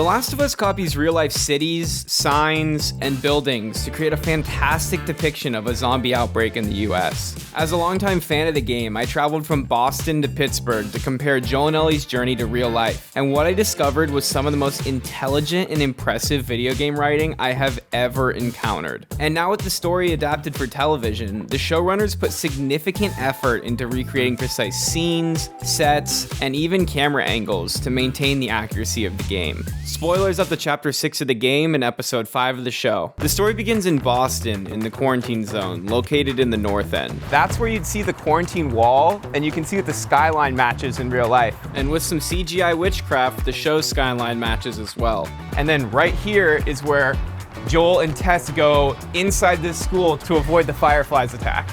The Last of Us copies real-life cities, signs, and buildings to create a fantastic depiction of a zombie outbreak in the US. As a longtime fan of the game, I traveled from Boston to Pittsburgh to compare Joel and Ellie's journey to real life, and what I discovered was some of the most intelligent and impressive video game writing I have ever encountered. And now with the story adapted for television, the showrunners put significant effort into recreating precise scenes, sets, and even camera angles to maintain the accuracy of the game. Spoilers up to Chapter 6 of the game and Episode 5 of the show. The story begins in Boston, in the quarantine zone, located in the north end. That's where you'd see the quarantine wall, and you can see that the skyline matches in real life. And with some CGI witchcraft, the show's skyline matches as well. And then right here is where Joel and Tess go inside this school to avoid the Fireflies attack.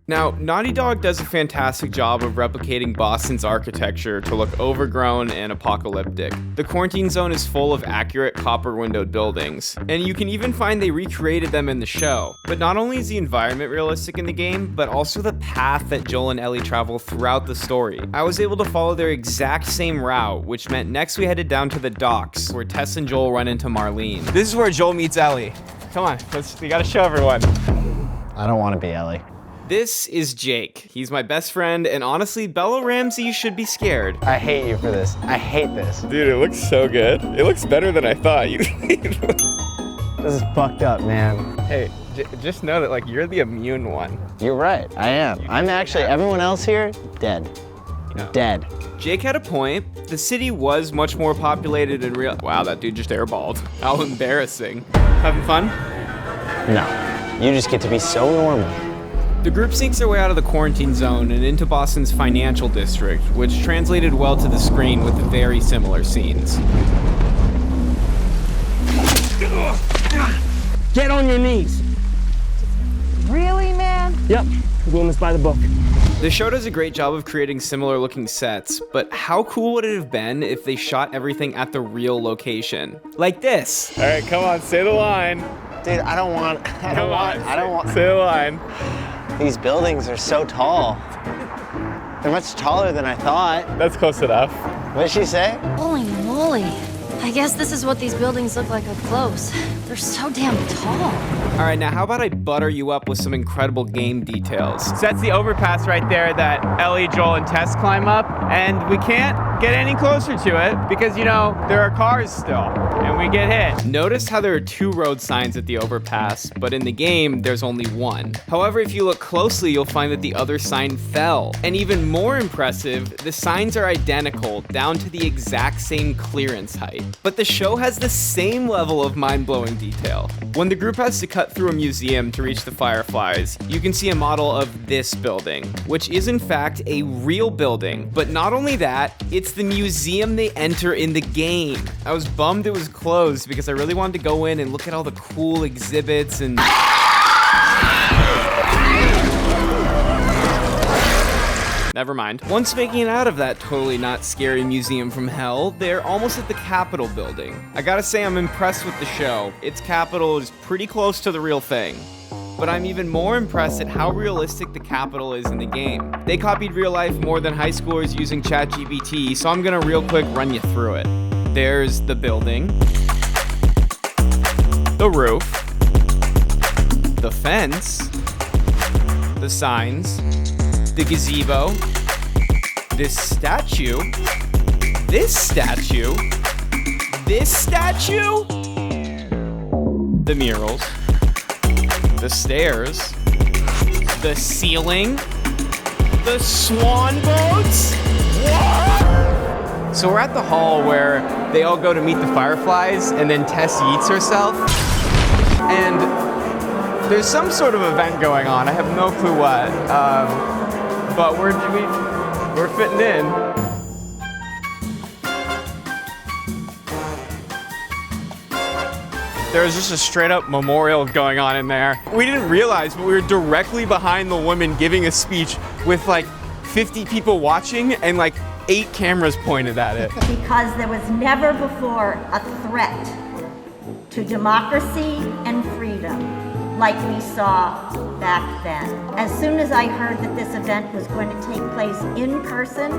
Now, Naughty Dog does a fantastic job of replicating Boston's architecture to look overgrown and apocalyptic. The quarantine zone is full of accurate copper-windowed buildings, and you can even find they recreated them in the show. But not only is the environment realistic in the game, but also the path that Joel and Ellie travel throughout the story. I was able to follow their exact same route, which meant next we headed down to the docks, where Tess and Joel run into Marlene. This is where Joel meets Ellie. Come on, we gotta show everyone. I don't want to be Ellie. This is Jake. He's my best friend, and honestly, Bella Ramsey should be scared. I hate you for this. I hate this. Dude, it looks so good. It looks better than I thought. This is fucked up, man. Hey, just know that like you're the immune one. You're right, I am. I'm actually, everyone else here, dead. Dead. Jake had a point. The city was much more populated in real— Wow, that dude just airballed. How embarrassing. Having fun? No, you just get to be so normal. The group sneaks their way out of the quarantine zone and into Boston's financial district, which translated well to the screen with very similar scenes. Get on your knees. Really, man? Yep, we're doing this by the book. The show does a great job of creating similar looking sets, but how cool would it have been if they shot everything at the real location? Like this. All right, come on, say the line. Dude, I don't want. Say the line. These buildings are so tall. They're much taller than I thought. That's close enough. What did she say? Holy moly. I guess this is what these buildings look like up close. They're so damn tall. All right, now how about I butter you up with some incredible game details? So that's the overpass right there that Ellie, Joel, and Tess climb up, and we can't get any closer to it because, you know, there are cars still, and we get hit. Notice how there are 2 road signs at the overpass, but in the game, there's only 1. However, if you look closely, you'll find that the other sign fell. And even more impressive, the signs are identical, down to the exact same clearance height. But the show has the same level of mind-blowing detail. When the group has to cut through a museum to reach the Fireflies, you can see a model of this building, which is in fact a real building. But not only that, it's the museum they enter in the game. I was bummed it was closed because I really wanted to go in and look at all the cool exhibits and... Never mind. Once making it out of that totally not scary museum from hell, they're almost at the Capitol building. I gotta say I'm impressed with the show. Its Capitol is pretty close to the real thing. But I'm even more impressed at how realistic the Capitol is in the game. They copied real life more than high schoolers using ChatGPT, so I'm gonna real quick run you through it. There's the building, the roof, the fence, the signs, the gazebo, this statue, this statue, this statue, the murals, the stairs, the ceiling, the swan boats. What? So we're at the hall where they all go to meet the Fireflies, and then Tess yeets herself, and there's some sort of event going on. I have no clue what, but we're fitting in. There was just a straight up memorial going on in there. We didn't realize, but we were directly behind the woman giving a speech with like 50 people watching and like 8 cameras pointed at it. Because there was never before a threat to democracy and freedom like we saw back then. As soon as I heard that this event was going to take place in person,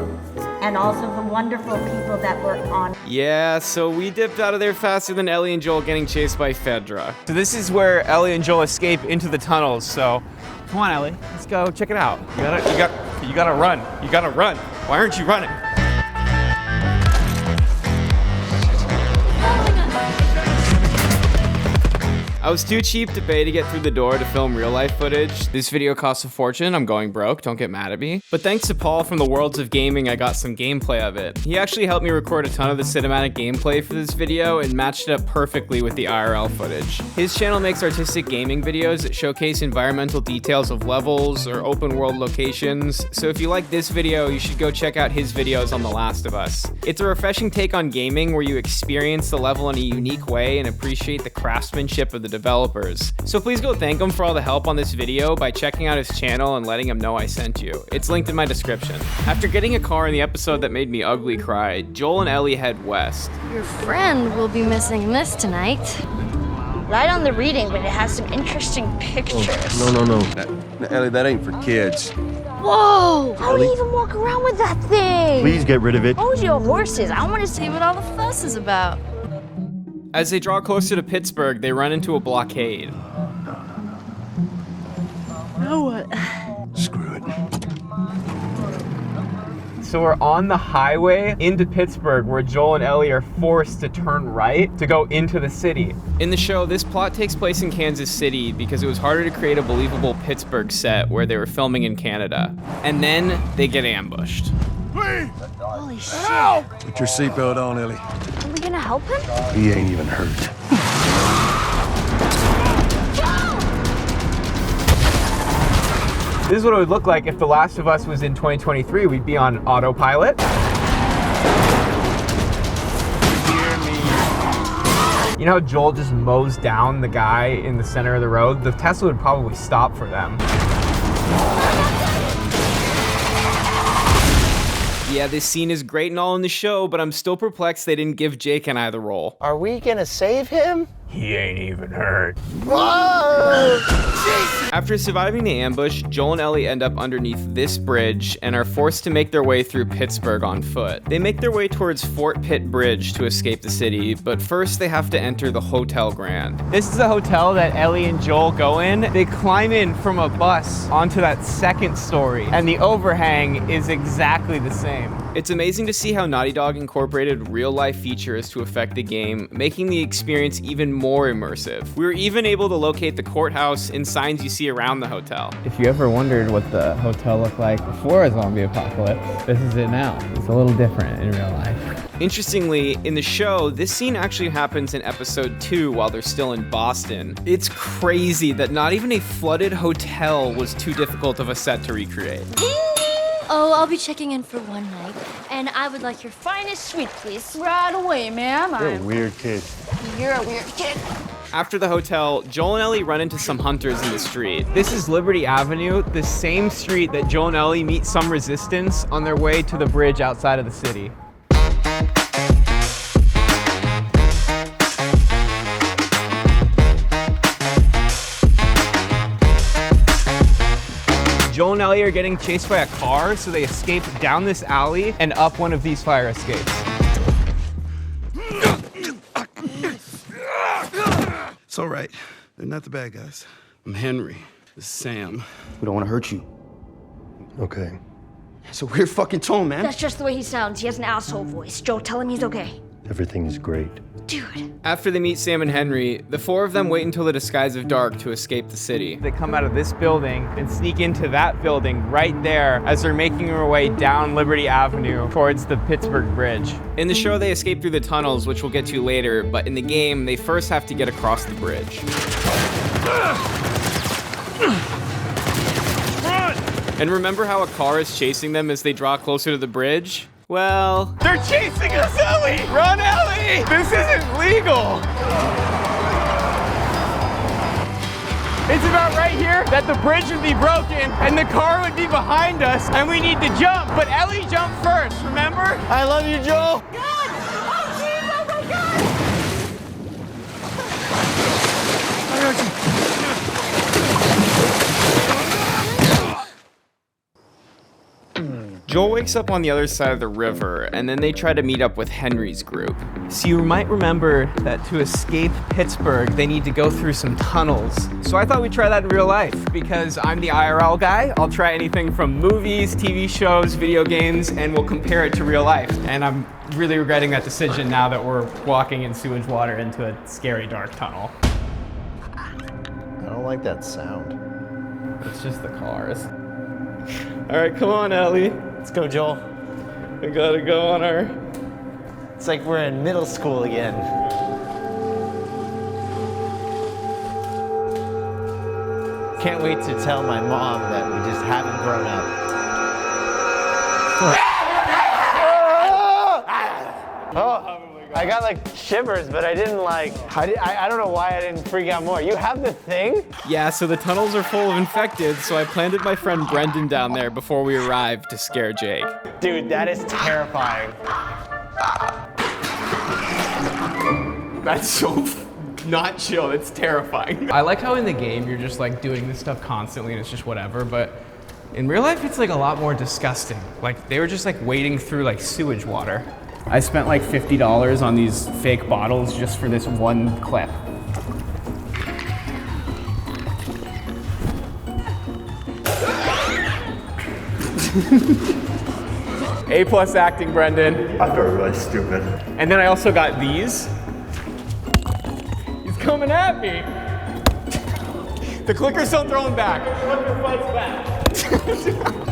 and also the wonderful people that were on. Yeah, so we dipped out of there faster than Ellie and Joel getting chased by Fedra. So this is where Ellie and Joel escape into the tunnels. So come on, Ellie, let's go check it out. You gotta run. You gotta run. Why aren't you running? I was too cheap to pay to get through the door to film real life footage. This video costs a fortune, I'm going broke, don't get mad at me. But thanks to Paul from the Worlds of Gaming, I got some gameplay of it. He actually helped me record a ton of the cinematic gameplay for this video and matched it up perfectly with the IRL footage. His channel makes artistic gaming videos that showcase environmental details of levels or open world locations, so if you like this video, you should go check out his videos on The Last of Us. It's a refreshing take on gaming where you experience the level in a unique way and appreciate the craftsmanship of the developers. So please go thank him for all the help on this video by checking out his channel and letting him know I sent you. It's linked in my description. After getting a car in the episode that made me ugly cry, Joel and Ellie head west. Your friend will be missing this tonight. Light on the reading, but it has some interesting pictures. No. Ellie, that ain't for kids. Whoa! How do you even walk around with that thing? Please get rid of it. Hold your horses. I want to see See what all the fuss is about. As they draw closer to Pittsburgh, they run into a blockade. Screw it. So we're on the highway into Pittsburgh where Joel and Ellie are forced to turn right to go into the city. In the show, this plot takes place in Kansas City because it was harder to create a believable Pittsburgh set where they were filming in Canada. And then they get ambushed. Holy shit. Put your seatbelt on, Ellie. Are we gonna help him? He ain't even hurt. This is what it would look like if The Last of Us was in 2023. We'd be on autopilot. You know how Joel just mows down the guy in the center of the road? The Tesla would probably stop for them. Yeah, this scene is great and all in the show, but I'm still perplexed they didn't give Jake and I the role. Are we gonna save him? He ain't even hurt. After surviving the ambush, Joel and Ellie end up underneath this bridge and are forced to make their way through Pittsburgh on foot. They make their way towards Fort Pitt Bridge to escape the city, but first they have to enter the Hotel Grand. This is the hotel that Ellie and Joel go in. They climb in from a bus onto that second story, and the overhang is exactly the same. It's amazing to see how Naughty Dog incorporated real-life features to affect the game, making the experience even more immersive. We were even able to locate the courthouse and signs you see around the hotel. If you ever wondered what the hotel looked like before a zombie apocalypse, this is it now. It's a little different in real life. Interestingly, in the show, this scene actually happens in episode 2 while they're still in Boston. It's crazy that not even a flooded hotel was too difficult of a set to recreate. Oh, I'll be checking in for one night, and I would like your finest suite, please. Right away, ma'am. You're a weird kid. You're a weird kid. After the hotel, Joel and Ellie run into some hunters in the street. This is Liberty Avenue, the same street that Joel and Ellie meet some resistance on their way to the bridge outside of the city. Joel and Ellie are getting chased by a car, so they escape down this alley and up one of these fire escapes. It's all right. They're not the bad guys. I'm Henry. This is Sam. We don't want to hurt you. Okay. It's a weird fucking tone, man. That's just the way he sounds. He has an asshole voice. Joe, tell him he's okay. Everything is great. Dude. After they meet Sam and Henry, the four of them wait until the disguise of dark to escape the city. They come out of this building and sneak into that building right there as they're making their way down Liberty Avenue towards the Pittsburgh Bridge. In the show, they escape through the tunnels, which we'll get to later, but in the game, they first have to get across the bridge. And remember how a car is chasing them as they draw closer to the bridge? Well, They're chasing us, Ellie! Run, Ellie! This isn't legal! It's about right here that the bridge would be broken and the car would be behind us and we need to jump, but Ellie jumped first, remember? I love you, Joel. God! Oh, jeez! Oh, my God! Joel wakes up on the other side of the river, and then they try to meet up with Henry's group. So you might remember that to escape Pittsburgh, they need to go through some tunnels. So I thought we'd try that in real life. Because I'm the IRL guy, I'll try anything from movies, TV shows, video games, and we'll compare it to real life. And I'm really regretting that decision now that we're walking in sewage water into a scary dark tunnel. I don't like that sound. It's just the cars. All right, come on, Ellie. Let's go, Joel. We gotta go on our... It's like we're in middle school again. Can't wait to tell my mom that we just haven't grown up. Oh, I got like shivers, but I didn't like, I don't know why I didn't freak out more. You have the thing? Yeah, so the tunnels are full of infected, so I planted my friend Brendan down there before we arrived to scare Jake. Dude, that is terrifying. That's so not chill, it's terrifying. I like how in the game you're just like doing this stuff constantly and it's just whatever, but in real life it's like a lot more disgusting. Like they were just like wading through like sewage water. I spent like $50 on these fake bottles just for this one clip. A+ acting, Brendan. I feel really stupid. And then I also got these. He's coming at me. The clickers don't throw him back. The clicker fights back.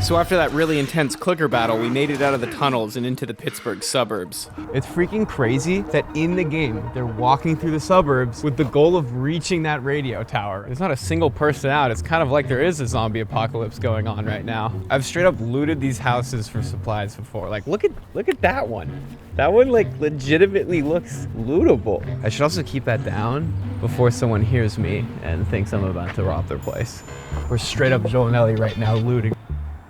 So after that really intense clicker battle, we made it out of the tunnels and into the Pittsburgh suburbs. It's freaking crazy that in the game, they're walking through the suburbs with the goal of reaching that radio tower. There's not a single person out. It's kind of like there is a zombie apocalypse going on right now. I've straight up looted these houses for supplies before. Like, look at that one. That one like legitimately looks lootable. I should also keep that down before someone hears me and thinks I'm about to rob their place. We're straight up Joel and Ellie right now looting.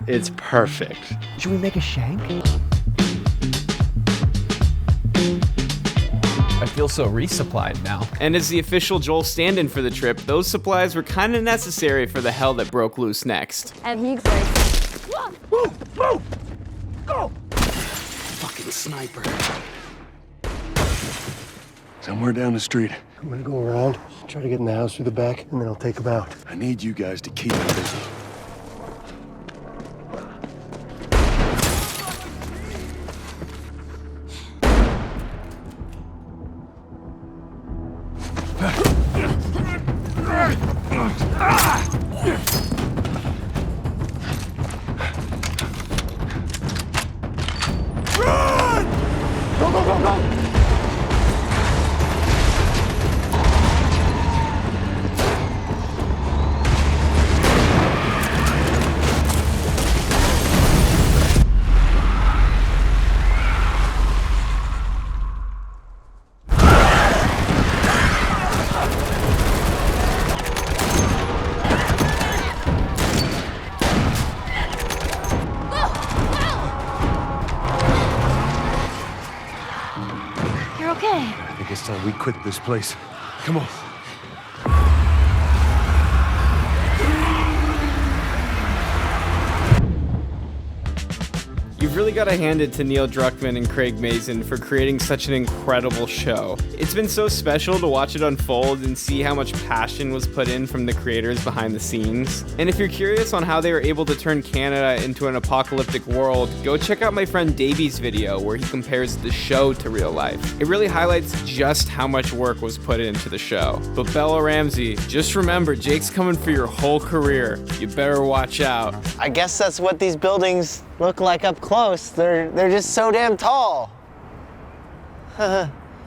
It's perfect. Should we make a shank? I feel so resupplied now. And as the official Joel stand-in for the trip, those supplies were kind of necessary for the hell that broke loose next. And he's like, Move! Move! Go! Fucking sniper. Somewhere down the street. I'm gonna go around, try to get in the house through the back, and then I'll take him out. I need you guys to keep me busy. Run! Go, go, go, go! I think it's time we quit this place. Come on. You've really got to hand it to Neil Druckmann and Craig Mazin for creating such an incredible show. It's been so special to watch it unfold and see how much passion was put in from the creators behind the scenes. And if you're curious on how they were able to turn Canada into an apocalyptic world, go check out my friend Davey's video where he compares the show to real life. It really highlights just how much work was put into the show. But Bella Ramsey, just remember, Jake's coming for your whole career. You better watch out. I guess that's what these buildings look like up close. They're just so damn tall.